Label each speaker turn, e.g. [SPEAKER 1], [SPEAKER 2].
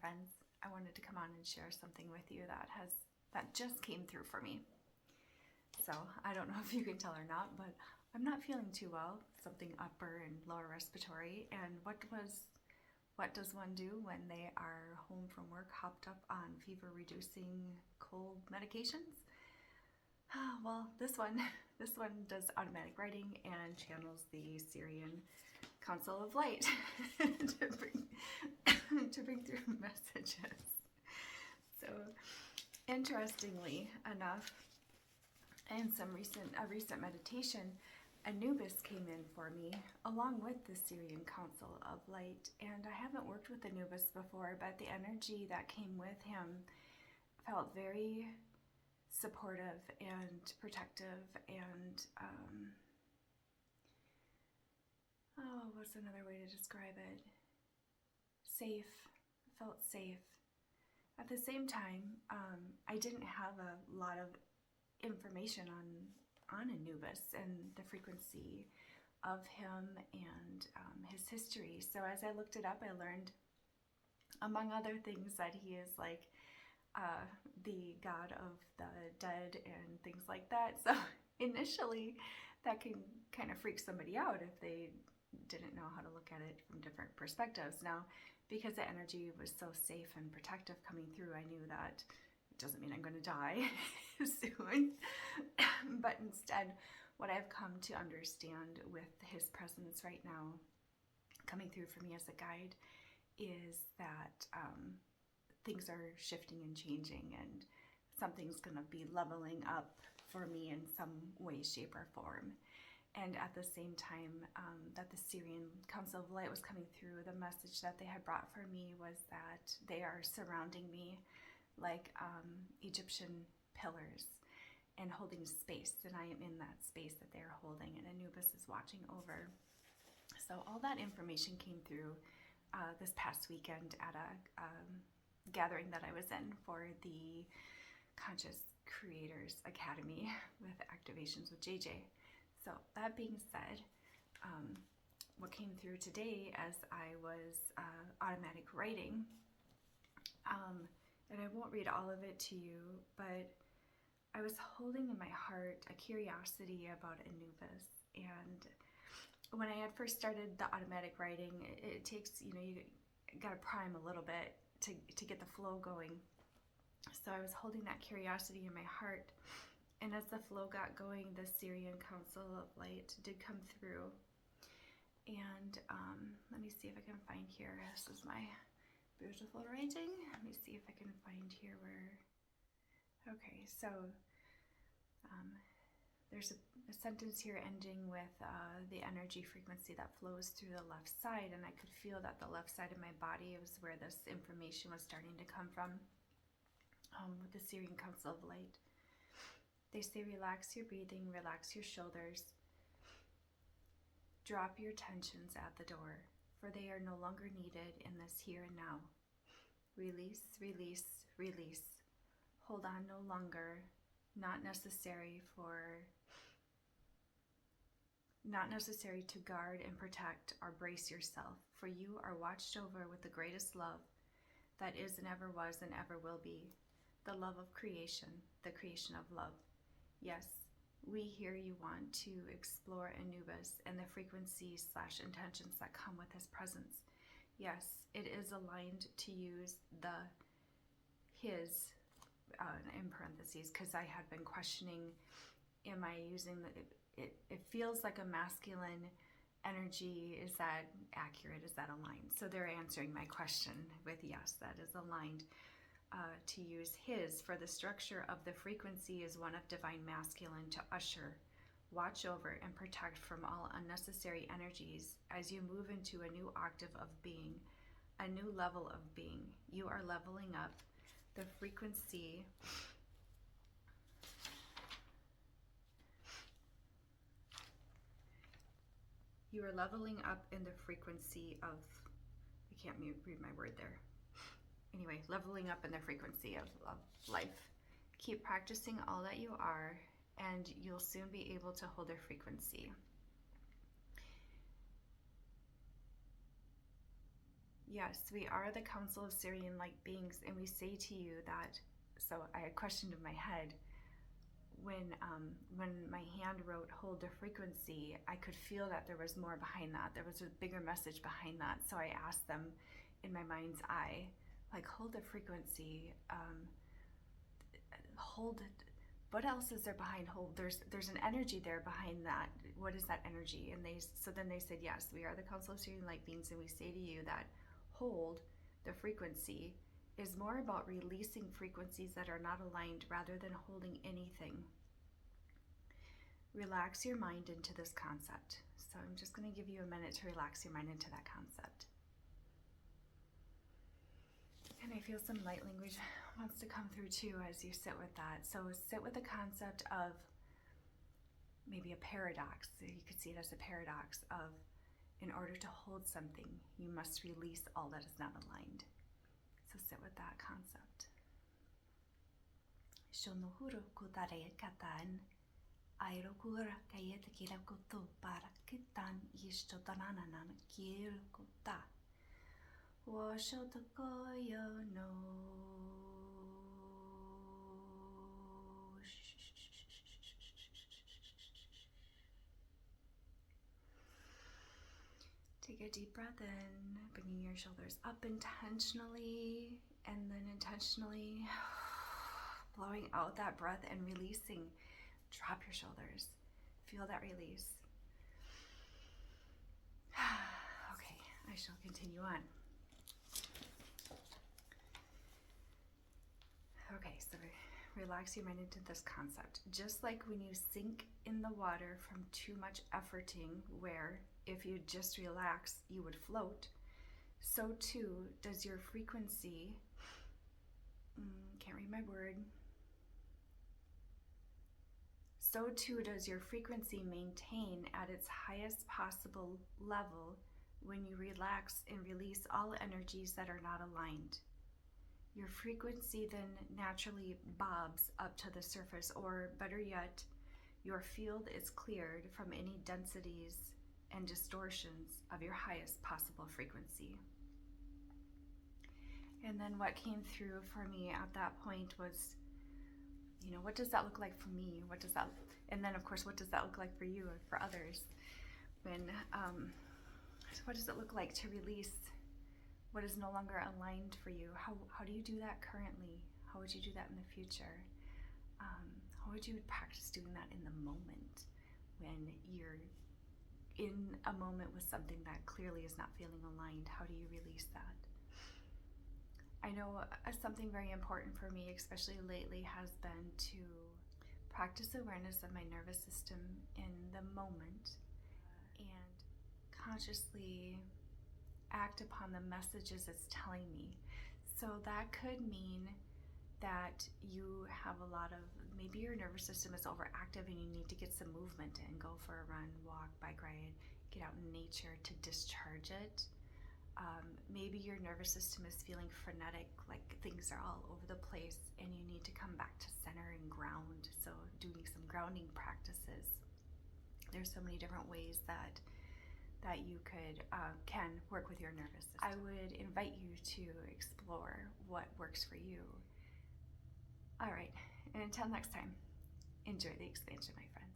[SPEAKER 1] friends. I wanted to come on and share something with you that just came through for me. So I don't know if you can tell or not, but I'm not feeling too well. Something upper and lower respiratory. And what does one do when they are home from work, hopped up on fever-reducing cold medications? Well, this one does automatic writing and channels the Sirian Council of Light to bring through messages. So, interestingly enough, in a recent meditation, Anubis came in for me along with the Sirian Council of Light, and I haven't worked with Anubis before, but the energy that came with him felt very supportive and protective and what's another way to describe it? Safe. Felt safe. At the same time, I didn't have a lot of information on Anubis and the frequency of him and his history. So as I looked it up, I learned, among other things, that he is like the god of the dead and things like that. So initially, that can kind of freak somebody out if they didn't know how to look at it from different perspectives. Now, because the energy was so safe and protective coming through, I knew that it doesn't mean I'm going to die soon. But instead, what I've come to understand with his presence right now coming through for me as a guide is that things are shifting and changing, and something's going to be leveling up for me in some way, shape, or form. And at the same time that the Sirian Council of Light was coming through, the message that they had brought for me was that they are surrounding me like Egyptian pillars and holding space, and I am in that space that they're holding, and Anubis is watching over. So all that information came through this past weekend at a gathering that I was in for the Conscious Creators Academy with activations with JJ. So that being said, what came through today as I was automatic writing, and I won't read all of it to you, but I was holding in my heart a curiosity about Anubis. And when I had first started the automatic writing, it takes, you got to prime a little bit to get the flow going. So I was holding that curiosity in my heart. And as the flow got going, the Sirian Council of Light did come through. And let me see if I can find here. This is my beautiful writing. Let me see if I can find here where... Okay, so there's a sentence here ending with the energy frequency that flows through the left side, and I could feel that the left side of my body was where this information was starting to come from with the Sirian Council of Light. They say relax your breathing, relax your shoulders, drop your tensions at the door, for they are no longer needed in this here and now. Release, release, release. Hold on no longer, not necessary to guard and protect or brace yourself, for you are watched over with the greatest love that is and ever was and ever will be, the love of creation, the creation of love. Yes, we hear you want to explore Anubis and the frequencies/intentions that come with his presence. Yes, it is aligned to use his in parentheses, because I had been questioning, am I using it feels like a masculine energy. Is that accurate? Is that aligned? So they're answering my question with yes, that is aligned. To use his, for the structure of the frequency is one of divine masculine, to usher, watch over, and protect from all unnecessary energies as you move into a new octave of being, a new level of being. You are leveling up the frequency you are leveling up in the frequency of, I can't read my word there. Anyway, leveling up in the frequency of life. Keep practicing all that you are, and you'll soon be able to hold their frequency. yes, we are the council of Sirian like beings, and we say to you that. So I had questioned in my head when my hand wrote hold the frequency, I could feel that there was more behind that. There was a bigger message behind that. So I asked them in my mind's eye, like, hold the frequency, hold it. What else is there behind hold? There's an energy there behind that. What is that energy? And then they said, yes, we are the council of Sirian light beings, and we say to you that hold the frequency is more about releasing frequencies that are not aligned rather than holding anything. Relax your mind into this concept. So I'm just going to give you a minute to relax your mind into that concept. And I feel some light language wants to come through too as you sit with that. So sit with the concept of maybe a paradox. You could see it as a paradox of, in order to hold something, you must release all that is not aligned. So sit with that concept. Shonuhuru kutare katan, airokura kayeta kirakutu para kitan yishtotanananan kirukuta. Washotokoyo no. Take a deep breath in, bringing your shoulders up intentionally, and then intentionally blowing out that breath and releasing. Drop your shoulders. Feel that release. Okay, I shall continue on. Okay, so relax your mind into this concept. Just like when you sink in the water from too much efforting, where if you just relax, you would float, so too does your frequency, can't read my word, so too does your frequency maintain at its highest possible level when you relax and release all energies that are not aligned. Your frequency then naturally bobs up to the surface, or better yet, your field is cleared from any densities and distortions of your highest possible frequency. And then what came through for me at that point was, what does that look like for me? And then of course, what does that look like for you or for others? What does it look like to release what is no longer aligned for you? How do you do that currently? How would you do that in the future? How would you practice doing that in the moment when you're in a moment with something that clearly is not feeling aligned? How do you release that? I know something very important for me, especially lately, has been to practice awareness of my nervous system in the moment and consciously act upon the messages it's telling me. So that could mean that you have a lot of, maybe your nervous system is overactive and you need to get some movement in, go for a run, walk, bike ride, get out in nature to discharge it. Maybe your nervous system is feeling frenetic, like things are all over the place and you need to come back to center and ground. So doing some grounding practices. There's so many different ways that you can work with your nervous system. I would invite you to explore what works for you. All right, and until next time, enjoy the expansion, my friend.